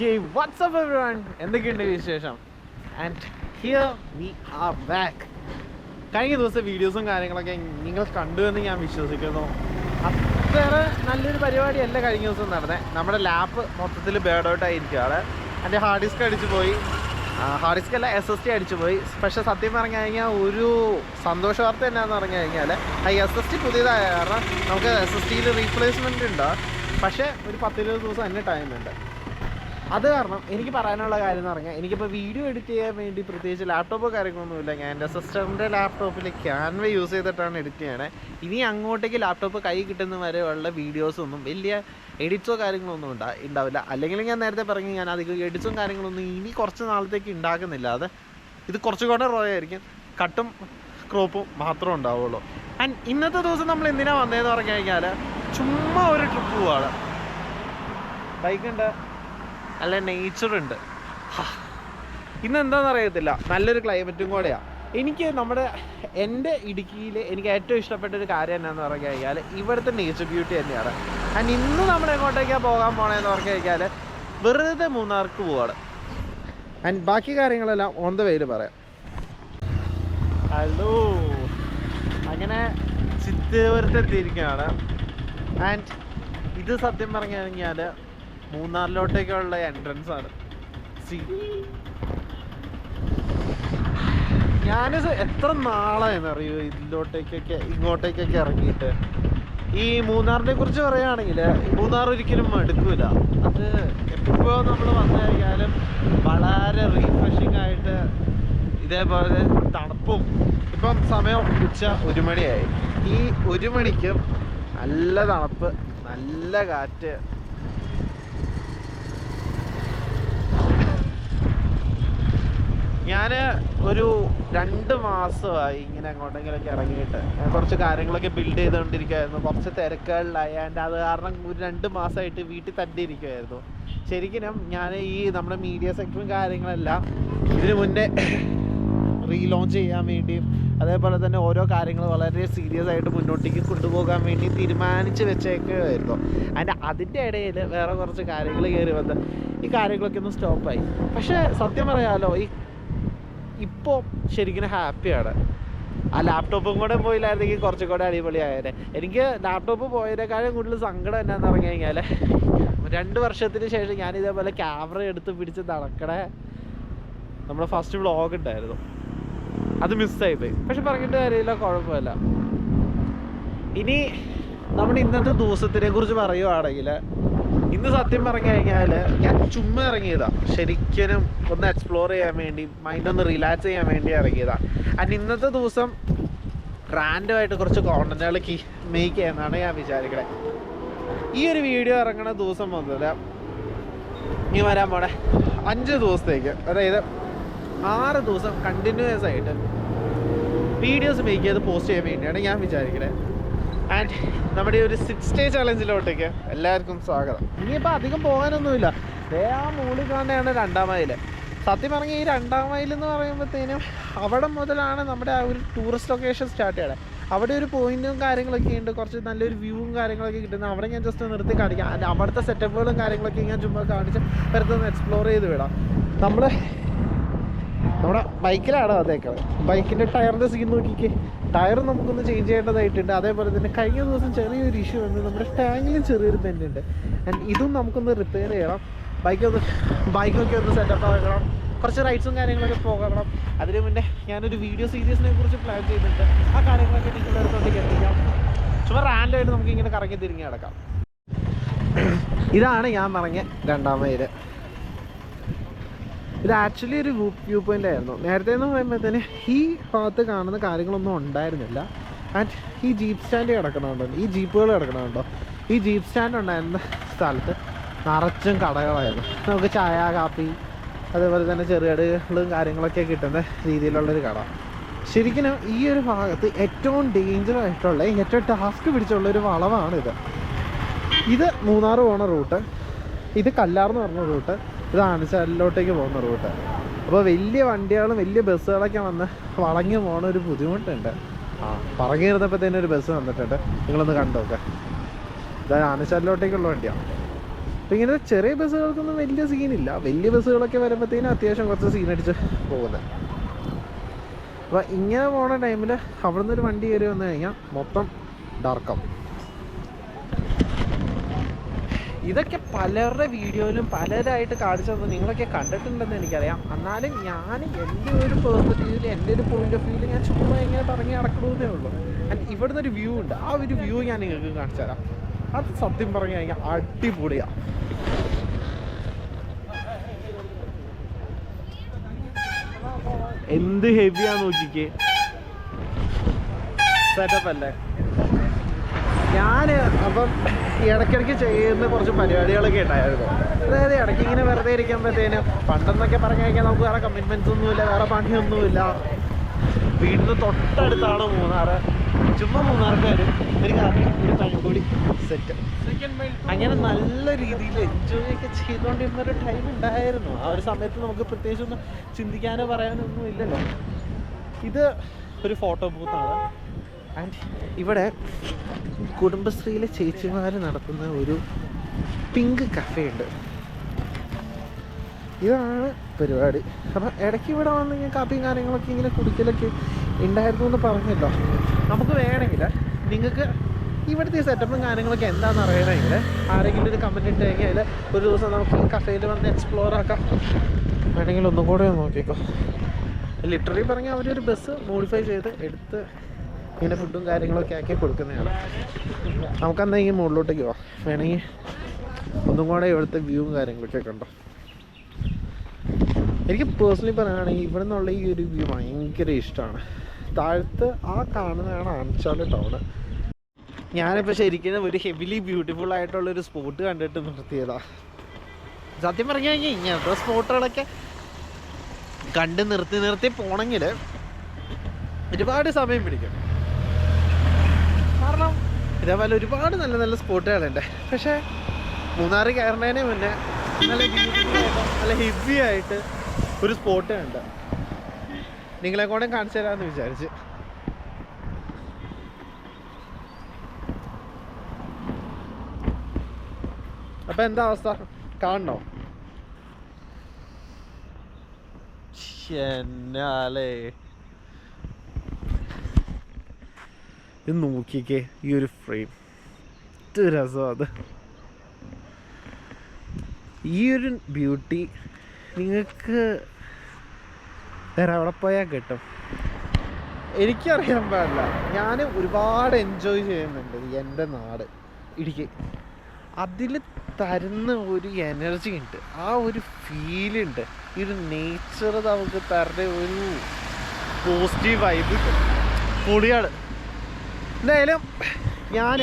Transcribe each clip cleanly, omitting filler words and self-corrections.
Hey, what's up everyone? എന്തൊക്കെയുണ്ട് വിശേഷം? And here we are back. കഴിഞ്ഞ ദിവസം വീഡിയോസും കാര്യങ്ങളൊക്കെ നിങ്ങൾ കണ്ടു എന്ന് ഞാൻ വിശ്വസിക്കുന്നു. അത്ര നല്ലൊരു പരിപാടിയല്ല കഴിഞ്ഞ ദിവസം നടന്നത്. നമ്മുടെ ലാപ്പ് മൊത്തത്തിൽ ബേർഡ് ഔട്ട് ആയിരിക്കുകയാണ്. എൻ്റെ ഹാർഡ് ഡിസ്ക് അടിച്ചു പോയി. ഹാർഡ് ഡിസ്ക് അല്ല, SSD അടിച്ചു പോയി. പക്ഷേ സത്യം പറഞ്ഞു കഴിഞ്ഞാൽ ഒരു സന്തോഷ വാർത്ത എന്നാന്ന് പറഞ്ഞു കഴിഞ്ഞാൽ ആ SSD പുതിയതായ കാരണം നമുക്ക് SSDയിൽ റീപ്ലേസ്മെൻറ്റ് ഉണ്ട്. പക്ഷേ ഒരു 10-20 ദിവസം തന്നെ ടൈം ഉണ്ട്. അത് കാരണം എനിക്ക് പറയാനുള്ള കാര്യം എന്ന് പറഞ്ഞാൽ എനിക്കിപ്പോൾ വീഡിയോ എഡിറ്റ് ചെയ്യാൻ വേണ്ടി പ്രത്യേകിച്ച് ലാപ്ടോപ്പോ കാര്യങ്ങളൊന്നുമില്ല. ഞാൻ എൻ്റെ സിസ്റ്ററിൻ്റെ ലാപ്ടോപ്പിൽ ക്യാൻവ യൂസ് ചെയ്തിട്ടാണ് എഡിറ്റ് ചെയ്യണേ. ഇനി അങ്ങോട്ടേക്ക് ലാപ്ടോപ്പ് കൈ കിട്ടുന്ന വരെയുള്ള വീഡിയോസൊന്നും വലിയ എഡിറ്റ്സോ കാര്യങ്ങളൊന്നും ഉണ്ടാവില്ല. അല്ലെങ്കിൽ ഞാൻ നേരത്തെ പറഞ്ഞു ഞാൻ അധികം എഡിറ്റ്സും കാര്യങ്ങളൊന്നും ഇനി കുറച്ച് നാളത്തേക്ക് ഉണ്ടാക്കുന്നില്ല. അത് ഇത് കുറച്ചുകൂടെ റോ ആയിരിക്കും, കട്ടും ക്രോപ്പും മാത്രമേ ഉണ്ടാവുള്ളൂ. ആൻഡ് ഇന്നത്തെ ദിവസം നമ്മൾ എന്തിനാണ് വന്നതെന്ന് പറഞ്ഞു കഴിഞ്ഞാൽ ചുമ്മാ ഒരു ട്രിപ്പ് പോവാണ്. ബൈക്കുണ്ട്, നല്ല നേച്ചറുണ്ട്. ഇന്ന് എന്താണെന്ന് അറിയത്തില്ല, നല്ലൊരു ക്ലൈമറ്റും കൂടെയാണ്. എനിക്ക് എൻ്റെ ഇടുക്കിയിൽ എനിക്ക് ഏറ്റവും ഇഷ്ടപ്പെട്ട ഒരു കാര്യം എന്നാന്ന് പറഞ്ഞു കഴിഞ്ഞാൽ ഇവിടുത്തെ നേച്ചർ ബ്യൂട്ടി തന്നെയാണ്. ആൻഡ് ഇന്ന് നമ്മൾ എങ്ങോട്ടേക്കാണ് പോകാൻ പോകണമെന്ന് പറഞ്ഞു കഴിഞ്ഞാൽ വെറുതെ മൂന്നാർക്ക് പോവാണ്. ആൻഡ് ബാക്കി കാര്യങ്ങളെല്ലാം ഓൺ ദ വേയിൽ പറയാം. ഹലോ, അങ്ങനെ ചിത്തൂരത്തെത്തിയിരിക്കുകയാണ്. ആൻഡ് ഇത് സത്യം പറഞ്ഞു കഴിഞ്ഞാൽ മൂന്നാറിലോട്ടേക്കുള്ള എൻട്രൻസ് ആണ്. ഞാൻ എത്ര നാളായെന്നറിയോ ഇങ്ങോട്ടേക്കൊക്കെ ഇറങ്ങിയിട്ട്. ഈ മൂന്നാറിനെ കുറിച്ച് പറയുകയാണെങ്കിൽ മൂന്നാർ ഒരിക്കലും മടുക്കൂല. അത് എപ്പോൾ നമ്മൾ വന്നു കഴിഞ്ഞാലും വളരെ റീഫ്രഷിംഗ് ആയിട്ട്, ഇതേപോലെ തണുപ്പും. ഇപ്പം സമയം ഉച്ച 1 മണിയായി. ഈ 1 മണിക്ക് നല്ല തണുപ്പ്, നല്ല കാറ്റ്. ഞാൻ ഒരു 2 മാസമായി ഇങ്ങനെ അങ്ങോട്ടെങ്കിലൊക്കെ ഇറങ്ങിയിട്ട്. ഞാൻ കുറച്ച് കാര്യങ്ങളൊക്കെ ബിൽഡ് ചെയ്തുകൊണ്ടിരിക്കുകയായിരുന്നു. കുറച്ച് തിരക്കുകളിലായി. ആൻഡ് അത് കാരണം ഒരു 2 മാസമായിട്ട് വീട്ടിൽ തന്നെ ഇരിക്കുമായിരുന്നു. ശരിക്കും ഞാൻ ഈ നമ്മുടെ മീഡിയ സെക്ടറും കാര്യങ്ങളെല്ലാം ഇതിനു മുന്നേ റീലോഞ്ച് ചെയ്യാൻ വേണ്ടിയും അതേപോലെ തന്നെ ഓരോ കാര്യങ്ങൾ വളരെ സീരിയസ് ആയിട്ട് മുന്നോട്ടേക്ക് കൊണ്ടുപോകാൻ വേണ്ടി തീരുമാനിച്ച് വെച്ചേക്കുമായിരുന്നു. ആൻഡ് അതിൻ്റെ ഇടയിൽ വേറെ കുറച്ച് കാര്യങ്ങൾ കയറി വന്ന് ഈ കാര്യങ്ങളൊക്കെ ഒന്ന് സ്റ്റോപ്പായി. പക്ഷേ സത്യം പറയാമല്ലോ, ഇപ്പോൾ ശരിക്കും ഹാപ്പിയാണ്. ആ ലാപ്ടോപ്പും കൂടെ പോയില്ലായിരുന്നെങ്കിൽ കുറച്ചും കൂടെ അടിപൊളിയായേനെ. എനിക്ക് ലാപ്ടോപ്പ് പോയതിനേക്കാളും കൂടുതൽ സങ്കടം എന്നാന്ന് പറഞ്ഞു കഴിഞ്ഞാൽ 2 വർഷത്തിന് ശേഷം ഞാൻ ഇതേപോലെ ക്യാമറ എടുത്ത് പിടിച്ച് നടക്കണേ നമ്മുടെ ഫസ്റ്റ് വ്ളോഗ് ഉണ്ടായിരുന്നു, അത് മിസ്സായിപ്പോയി. പക്ഷെ പറഞ്ഞിട്ട് കാര്യമില്ല, കുഴപ്പമില്ല. ഇനി നമ്മുടെ ഇന്നത്തെ ദിവസത്തിനെ കുറിച്ച് പറയുവാണെങ്കിൽ ഇന്ന് സത്യം പറഞ്ഞു കഴിഞ്ഞാൽ ഞാൻ ചുമ്മാ ഇറങ്ങിയതാണ്. ശരിക്കും ഒന്ന് എക്സ്പ്ലോർ ചെയ്യാൻ വേണ്ടി, മൈൻഡ് ഒന്ന് റിലാക്സ് ചെയ്യാൻ വേണ്ടി ഇറങ്ങിയതാണ്. ആൻഡ് ഇന്നത്തെ ദിവസം റാൻഡമായിട്ട് കുറച്ച് കോണ്ടന്റുകൾ മേക്ക് ചെയ്യാമെന്നാണ് ഞാൻ വിചാരിക്കണത്. ഈ ഒരു വീഡിയോ ഇറങ്ങുന്ന ദിവസം മുതൽ ഇനി വരാൻ പോണേ 5 ദിവസത്തേക്ക്, അതായത് 6 ദിവസം കണ്ടിന്യൂസ് ആയിട്ട് വീഡിയോസ് മേക്ക് ചെയ്ത് പോസ്റ്റ് ചെയ്യാൻ വേണ്ടിയാണ് ഞാൻ വിചാരിക്കണത്. ആൻഡ് നമ്മുടെ ഈ ഒരു 6 ഡേ ചലഞ്ചിലോട്ടേക്ക് എല്ലാവർക്കും സ്വാഗതം. ഇനിയിപ്പോൾ അധികം പോകാനൊന്നുമില്ല. ആ മൂളി കാണുന്നതാണ് 2-ാം മൈൽ. സത്യം പറഞ്ഞാൽ ഈ 2-ാം മൈൽ എന്ന് പറയുമ്പോഴത്തേനും അവിടെ മുതലാണ് നമ്മുടെ ആ ഒരു ടൂറിസ്റ്റ് ലൊക്കേഷൻ സ്റ്റാർട്ട് ചെയ്യണത്. അവിടെ ഒരു പോയിന്റും കാര്യങ്ങളൊക്കെ ഉണ്ട്, കുറച്ച് നല്ലൊരു വ്യൂവും കാര്യങ്ങളൊക്കെ കിട്ടുന്നത്. അവിടെ ഞാൻ ജസ്റ്റ് നിർത്തി കാണിക്കാം. അതിൻ്റെ അവിടുത്തെ സെറ്റപ്പുകളും കാര്യങ്ങളൊക്കെ ഞാൻ ചുമ്മാ കാണിച്ച് വെറുതെ ഒന്ന് എക്സ്പ്ലോർ ചെയ്ത് വിടാം. നമ്മുടെ ബൈക്കിലാണ് അതേക്കാൾ. ബൈക്കിൻ്റെ ടയറിൻ്റെ സീൻ നോക്കിക്കേ, ടയർ നമുക്കൊന്ന് ചേഞ്ച് ചെയ്യേണ്ടതായിട്ടുണ്ട്. അതേപോലെ തന്നെ കഴിഞ്ഞ ദിവസം ചെറിയൊരു ഇഷ്യൂ വന്ന് നമ്മുടെ ടാങ്കിലും ചെറിയൊരു ബെൻഡുണ്ട്. ആൻഡ് ഇതും നമുക്കൊന്ന് റിപ്പയർ ചെയ്യണം. ബൈക്കൊക്കെ ഒന്ന് സെറ്റപ്പ് ആക്കണം. കുറച്ച് റൈഡ്സും കാര്യങ്ങളൊക്കെ പോകണം. അതിന് മുന്നേ ഞാനൊരു വീഡിയോ സീരീസിനെ കുറിച്ച് പ്ലാൻ ചെയ്യുന്നുണ്ട്. ആ കാര്യങ്ങളൊക്കെ നിങ്ങളുടെ അടുത്തോട്ടേക്ക് എത്തിക്കാം. ചുമ്മാ റാൻഡായിട്ട് നമുക്കിങ്ങനെ കറങ്ങി തിരിഞ്ഞ് കിടക്കാം. ഇതാണ് ഞാൻ പറഞ്ഞ 2-ാം മൈൽ. ഇത് ആക്ച്വലി ഒരു വ്യൂ പോയിൻ്റ് ആയിരുന്നു. നേരത്തെ എന്ന് പറയുമ്പോഴത്തേന് ഈ ഭാഗത്ത് കാണുന്ന കാര്യങ്ങളൊന്നും ഉണ്ടായിരുന്നില്ല. ആൻഡ് ഈ ജീപ്പ് സ്റ്റാൻഡ് കിടക്കണമുണ്ടോ, ഈ ജീപ്പുകൾ കിടക്കണമുണ്ടോ, ഈ ജീപ്പ് സ്റ്റാൻഡ് ഉണ്ടായിരുന്ന സ്ഥലത്ത് നിറച്ചും കടകളായിരുന്നു. നമുക്ക് ചായ, കാപ്പി, അതേപോലെ തന്നെ ചെറുകടികളും കാര്യങ്ങളൊക്കെ കിട്ടുന്ന രീതിയിലുള്ളൊരു കട. ശരിക്കും ഈ ഒരു ഭാഗത്ത് ഏറ്റവും ഡേഞ്ചറായിട്ടുള്ള, ഏറ്റവും ടാസ്ക് പിടിച്ചുള്ളൊരു വളവാണിത്. ഇത് മൂന്നാർ പോകുന്ന റൂട്ട്, ഇത് കല്ലാർന്ന് പറഞ്ഞ റൂട്ട്, ഇത് ആനച്ചാലിലോട്ടേക്ക് പോകുന്ന റൂട്ട്. അപ്പോൾ വലിയ വണ്ടികളും വലിയ ബസ്സുകളൊക്കെ വന്ന് വളഞ്ഞു പോകണ ഒരു ബുദ്ധിമുട്ടുണ്ട്. പറഞ്ഞു ഇരുന്നപ്പോൾ തന്നെ ഒരു ബസ് വന്നിട്ടുണ്ട്, നിങ്ങളൊന്ന് കണ്ടോക്കെ. ഇതാ ആനച്ചാലിലോട്ടേക്കുള്ള വണ്ടിയാണ്. അപ്പോൾ ഇങ്ങനെ ചെറിയ ബസ്സുകൾക്കൊന്നും വലിയ സീനില്ല. വലിയ ബസ്സുകളൊക്കെ വരുമ്പോഴത്തേനും അത്യാവശ്യം കുറച്ച് സീനടിച്ച് പോകുന്നത്. അപ്പോൾ ഇങ്ങനെ പോണ ടൈമിൽ അവിടെ നിന്നൊരു വണ്ടി കയറി വന്നു കഴിഞ്ഞാൽ മൊത്തം ഡാർക്കാവും. ഇതൊക്കെ പലരുടെ വീഡിയോയിലും പലരായിട്ട് കാണിച്ചു തന്നു നിങ്ങളൊക്കെ കണ്ടിട്ടുണ്ടെന്ന് എനിക്കറിയാം. എന്നാലും ഞാൻ എൻ്റെ ഒരു പെർസ്പെക്റ്റീവിൽ എൻ്റെ ഒരു പോയിന്റ് ഓഫ് വ്യൂവിൽ ഞാൻ ചുമ്മാ ഇങ്ങനെ പറഞ്ഞ് നടക്കണമെന്നേ ഉള്ളൂ. ആൻഡ് ഇവിടുന്ന് ഒരു വ്യൂ ഉണ്ട്. ആ ഒരു വ്യൂ ഞാൻ നിങ്ങൾക്ക് കാണിച്ചു തരാം. അത് സത്യം പറഞ്ഞു കഴിഞ്ഞാൽ അടിപൊളിയാണ്. എന്ത് ഹെവിയാന്ന് നോക്കിക്കേ. സെറ്റപ്പ് അല്ലേ? ഞാൻ അപ്പം ഇടയ്ക്കിടയ്ക്ക് ചെയ്യുന്ന കുറച്ച് പരിപാടികളൊക്കെ ഉണ്ടായിരുന്നു. അതായത് ഇടയ്ക്ക് ഇങ്ങനെ വെറുതെ ഇരിക്കുമ്പോഴത്തേനും പണ്ടെന്നൊക്കെ പറഞ്ഞു കഴിഞ്ഞാൽ നമുക്ക് വേറെ കമ്മിറ്റ്മെൻറ്റ്സ് ഒന്നുമില്ല, വേറെ പണിയൊന്നുമില്ല. വീടിന് തൊട്ടടുത്താണ് മൂന്നാർ. ചുമ്മാ മൂന്നാർക്ക് വരും, ഒരു കാപ്പി, ഒരു പഴംപൊടി സെറ്റ്. അങ്ങനെ നല്ല രീതിയിൽ എൻജോയ് ഒക്കെ ചെയ്തുകൊണ്ടിരുന്നൊരു ടൈം ഉണ്ടായിരുന്നു. ആ ഒരു സമയത്ത് നമുക്ക് പ്രത്യേകിച്ചൊന്നും ചിന്തിക്കാനോ പറയാനോ ഒന്നും ഇല്ലല്ലോ. ഇത് ഒരു ഫോട്ടോ ബൂത്താണ്. ആൻഡ് ഇവിടെ കുടുംബശ്രീയിലെ ചേച്ചിമാർ നടത്തുന്ന ഒരു പിങ്ക് കഫേ ഉണ്ട്. ഇതാണ് പരിപാടി. അപ്പം ഇടയ്ക്ക് ഇവിടെ വന്ന് ഇങ്ങനെ കാപ്പിയും കാര്യങ്ങളൊക്കെ ഇങ്ങനെ കുടിക്കലൊക്കെ ഉണ്ടായിരുന്നു എന്ന് പറഞ്ഞല്ലോ. നമുക്ക് വേണമെങ്കിൽ നിങ്ങൾക്ക് ഇവിടുത്തെ സെറ്റപ്പും കാര്യങ്ങളൊക്കെ എന്താണെന്ന് അറിയണമെങ്കിൽ ആരെങ്കിലും ഒരു കമൻറ്റ് ഇട്ട് കഴിഞ്ഞാൽ ഒരു ദിവസം നമുക്ക് ഈ കഫേയിൽ വന്ന് എക്സ്പ്ലോർ ആക്കാം. വേണമെങ്കിൽ ഒന്നും കൂടെ നോക്കിക്കോ. ലിറ്ററലി പറഞ്ഞാൽ അവരൊരു ബസ് മോഡിഫൈ ചെയ്ത് എടുത്ത് ഇങ്ങനെ ഫുഡും കാര്യങ്ങളൊക്കെ ആക്കി കൊടുക്കുന്നതാണ്. നമുക്കെന്താ ഈ മുകളിലോട്ടേക്ക് പോവാം. വേണമെങ്കിൽ ഒന്നും കൂടെ ഇവിടുത്തെ വ്യൂവും കാര്യങ്ങളൊക്കെ കണ്ടോ. എനിക്ക് പേഴ്സണലി പറയുകയാണെങ്കിൽ ഇവിടെ നിന്നുള്ള ഈ ഒരു വ്യൂ ഭയങ്കര ഇഷ്ടമാണ്. താഴത്ത് ആ കാണുന്നതാണ് ആനച്ചാൽ ടൗണ്. ഞാനിപ്പോൾ ശരിക്കും ഒരു ഹെവിലി ബ്യൂട്ടിഫുൾ ആയിട്ടുള്ളൊരു സ്പോട്ട് കണ്ടിട്ട് നിർത്തിയതാണ്. സത്യം പറഞ്ഞു കഴിഞ്ഞാൽ ഇങ്ങനത്തെ സ്പോട്ടുകളൊക്കെ കണ്ട് നിർത്തി പോണെങ്കിൽ ഒരുപാട് സമയം പിടിക്കും. കാരണം ഇതേപോലെ ഒരുപാട് നല്ല നല്ല സ്പോട്ടുകളുണ്ട്. പക്ഷേ മൂന്നാർ കയറുന്നതിന് മുന്നേ നല്ല ബ്യൂട്ടിഫുൾ ആയിട്ട് നല്ല ഹെവി ആയിട്ട് ഒരു സ്പോട്ട് ഉണ്ട്. നിങ്ങളെ കൂടെ കാണിച്ചു തരാമെന്ന് വിചാരിച്ച്. അപ്പം എന്താ അവസ്ഥ കാണണോ? എന്നാലേ ഇത് നോക്കിക്കേ, ഈ ഒരു ഫ്രെയിം രസം. അത് ഈ ഒരു ബ്യൂട്ടി നിങ്ങൾക്ക് വേറെ എവിടെ പോയാൽ കിട്ടും. എനിക്കറിയാൻ പാടില്ല. ഞാൻ ഒരുപാട് എൻജോയ് ചെയ്യുന്നുണ്ട് എൻ്റെ നാട് ഇടുക്കി. അതിൽ തരുന്ന ഒരു എനർജി ഉണ്ട്, ആ ഒരു ഫീലുണ്ട്. ഈ ഒരു നേച്ചർ നമുക്ക് തരുന്ന ഒരു പോസിറ്റീവ് വൈബ് പൊളിയാണ്. എന്തായാലും ഞാൻ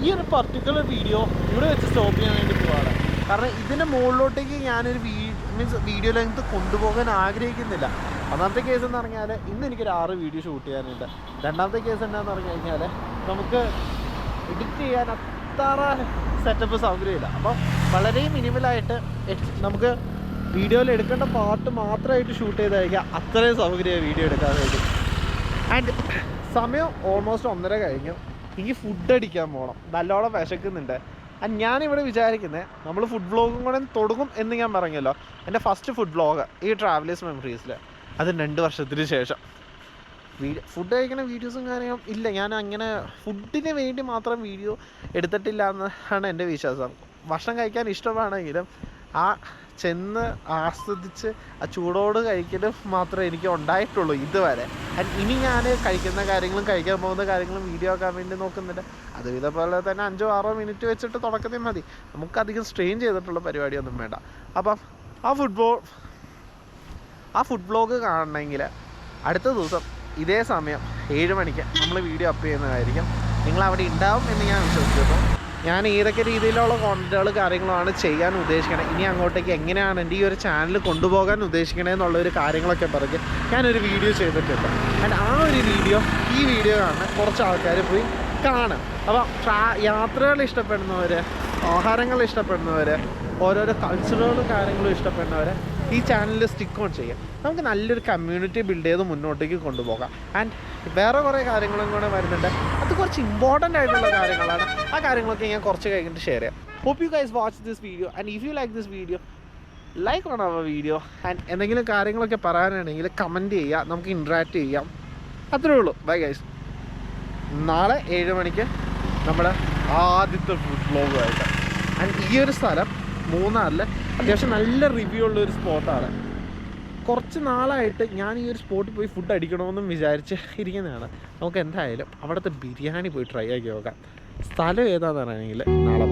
ഈ ഒരു പർട്ടിക്കുലർ വീഡിയോ ഇവിടെ വെച്ച് സ്റ്റോപ്പ് ചെയ്യാൻ വേണ്ടി പോവാണ്. കാരണം ഇതിൻ്റെ മുകളിലോട്ടേക്ക് ഞാനൊരു വീഡിയോ ലെങ്ത് കൊണ്ടുപോകാൻ ആഗ്രഹിക്കുന്നില്ല. ഒന്നാമത്തെ കേസ് എന്ന് പറഞ്ഞാൽ ഇന്ന് എനിക്കൊരു 6 വീഡിയോ ഷൂട്ട് ചെയ്യാനുണ്ട്. രണ്ടാമത്തെ കേസ് എന്താണെന്ന് പറഞ്ഞു കഴിഞ്ഞാൽ നമുക്ക് എഡിറ്റ് ചെയ്യാൻ അത്ര സെറ്റപ്പ് സൗകര്യമില്ല. അപ്പോൾ വളരെ മിനിമലായിട്ട് നമുക്ക് വീഡിയോയിൽ എടുക്കേണ്ട പാർട്ട് മാത്രമായിട്ട് ഷൂട്ട് ചെയ്ത് കഴിഞ്ഞാൽ അത്രയും സൗകര്യമായി വീഡിയോ എടുക്കാൻ വേണ്ടി. ആൻഡ് സമയം ഓൾമോസ്റ്റ് 1:30 കഴിഞ്ഞു. എനിക്ക് ഫുഡ് അടിക്കാൻ പോകണം, നല്ലോണം വിശക്കുന്നുണ്ട്. ആൻഡ് ഞാനിവിടെ വിചാരിക്കുന്നത് നമ്മൾ ഫുഡ് വ്ളോഗും കൂടെ തുടങ്ങും എന്ന് ഞാൻ പറഞ്ഞല്ലോ. എൻ്റെ ഫസ്റ്റ് ഫുഡ് വ്ളോഗ് ഈ ട്രാവലേഴ്സ് മെമ്മറീസിൽ, അത് 2 വർഷത്തിന് ശേഷം. ഫുഡ് കഴിക്കുന്ന വീഡിയോസും കാര്യങ്ങളും ഇല്ല. ഞാൻ അങ്ങനെ ഫുഡിന് വേണ്ടി മാത്രം വീഡിയോ എടുത്തിട്ടില്ല എന്നാണ് എൻ്റെ വിശ്വാസം. ഭക്ഷണം കഴിക്കാൻ ഇഷ്ടമാണെങ്കിലും ആ ചെന്ന് ആസ്വദിച്ച് ആ ചൂടോട് കഴിക്കലും മാത്രമേ എനിക്ക് ഉണ്ടായിട്ടുള്ളൂ ഇതുവരെ. ഇനി ഞാൻ കഴിക്കുന്ന കാര്യങ്ങളും കഴിക്കാൻ പോകുന്ന കാര്യങ്ങളും വീഡിയോ ആക്കാൻ വേണ്ടി നോക്കുന്നുണ്ട്. അത് ഇതേപോലെ തന്നെ 5-6 മിനിറ്റ് വെച്ചിട്ട് തുടക്കത്തിൽ മതി. നമുക്കധികം സ്ട്രെയിൻ ചെയ്തിട്ടുള്ള പരിപാടിയൊന്നും വേണ്ട. അപ്പം ആ ഫുഡ് വ്ളോഗ് കാണണമെങ്കിൽ അടുത്ത ദിവസം ഇതേ സമയം 7 മണിക്ക് നമ്മൾ വീഡിയോ അപ്പ് ചെയ്യുന്നതായിരിക്കും. നിങ്ങളവിടെ ഉണ്ടാവും എന്ന് ഞാൻ വിശ്വസിക്കുന്നു. ഞാൻ ഏതൊക്കെ രീതിയിലുള്ള കോണ്ടന്റുകൾ കാര്യങ്ങളാണ് ചെയ്യാൻ ഉദ്ദേശിക്കണത്, ഇനി അങ്ങോട്ടേക്ക് എങ്ങനെയാണ് എൻ്റെ ഈ ഒരു ചാനൽ കൊണ്ടുപോകാൻ ഉദ്ദേശിക്കണേ എന്നുള്ളൊരു കാര്യങ്ങളൊക്കെ പറഞ്ഞ് ഞാനൊരു വീഡിയോ ചെയ്തിട്ടുണ്ട്. ആൻഡ് ആ ഒരു വീഡിയോ ഈ വീഡിയോ കാണാൻ കുറച്ച് ആൾക്കാർ പോയി കാണും. അപ്പോൾ യാത്രകൾ ഇഷ്ടപ്പെടുന്നവർ, ആഹാരങ്ങൾ ഇഷ്ടപ്പെടുന്നവർ, ഓരോരോ കൾച്ചറുകളും കാര്യങ്ങളും ഇഷ്ടപ്പെടുന്നവർ ഈ ചാനലിൽ സ്റ്റിക്ക് ഓൺ ചെയ്യാം. നമുക്ക് നല്ലൊരു കമ്മ്യൂണിറ്റി ബിൽഡ് ചെയ്ത് മുന്നോട്ടേക്ക് കൊണ്ടുപോകാം. ആൻഡ് വേറെ കുറേ കാര്യങ്ങളും കൂടെ വരുന്നുണ്ട്. അത് കുറച്ച് ഇമ്പോർട്ടൻ്റ് ആയിട്ടുള്ള കാര്യങ്ങളാണ്. ആ കാര്യങ്ങളൊക്കെ ഞാൻ കുറച്ച് കഴിഞ്ഞിട്ട് ഷെയർ ചെയ്യാം. hope you guys watch this video, and if you like this video, like on our video, and എന്തെങ്കിലും കാര്യങ്ങളൊക്കെ പറയാനാണെങ്കിൽ കമൻറ്റ് ചെയ്യുക, നമുക്ക് ഇൻട്രാക്ട് ചെയ്യാം. അത്രേ ഉള്ളൂ. Bye guys. നാളെ 7 മണിക്ക് നമ്മുടെ ആദ്യത്തെ ഫുഡ് വ്ലോഗുമായിട്ട്. ആൻഡ് ഈ ഒരു സ്ഥലം മൂന്നാറിൽ അത്യാവശ്യം നല്ല റിവ്യൂ ഉള്ളൊരു സ്പോട്ടാണ്. കുറച്ച് നാളായിട്ട് ഞാൻ ഈ ഒരു സ്പോട്ടിൽ പോയി ഫുഡ് അടിക്കണമെന്നും വിചാരിച്ച് ഇരിക്കുന്നതാണ്. നമുക്ക് എന്തായാലും അവിടുത്തെ ബിരിയാണി പോയി ട്രൈ ആക്കി നോക്കാം. സ്ഥലം ഏതാണെന്ന് പറയുകയാണെങ്കിൽ നാളെ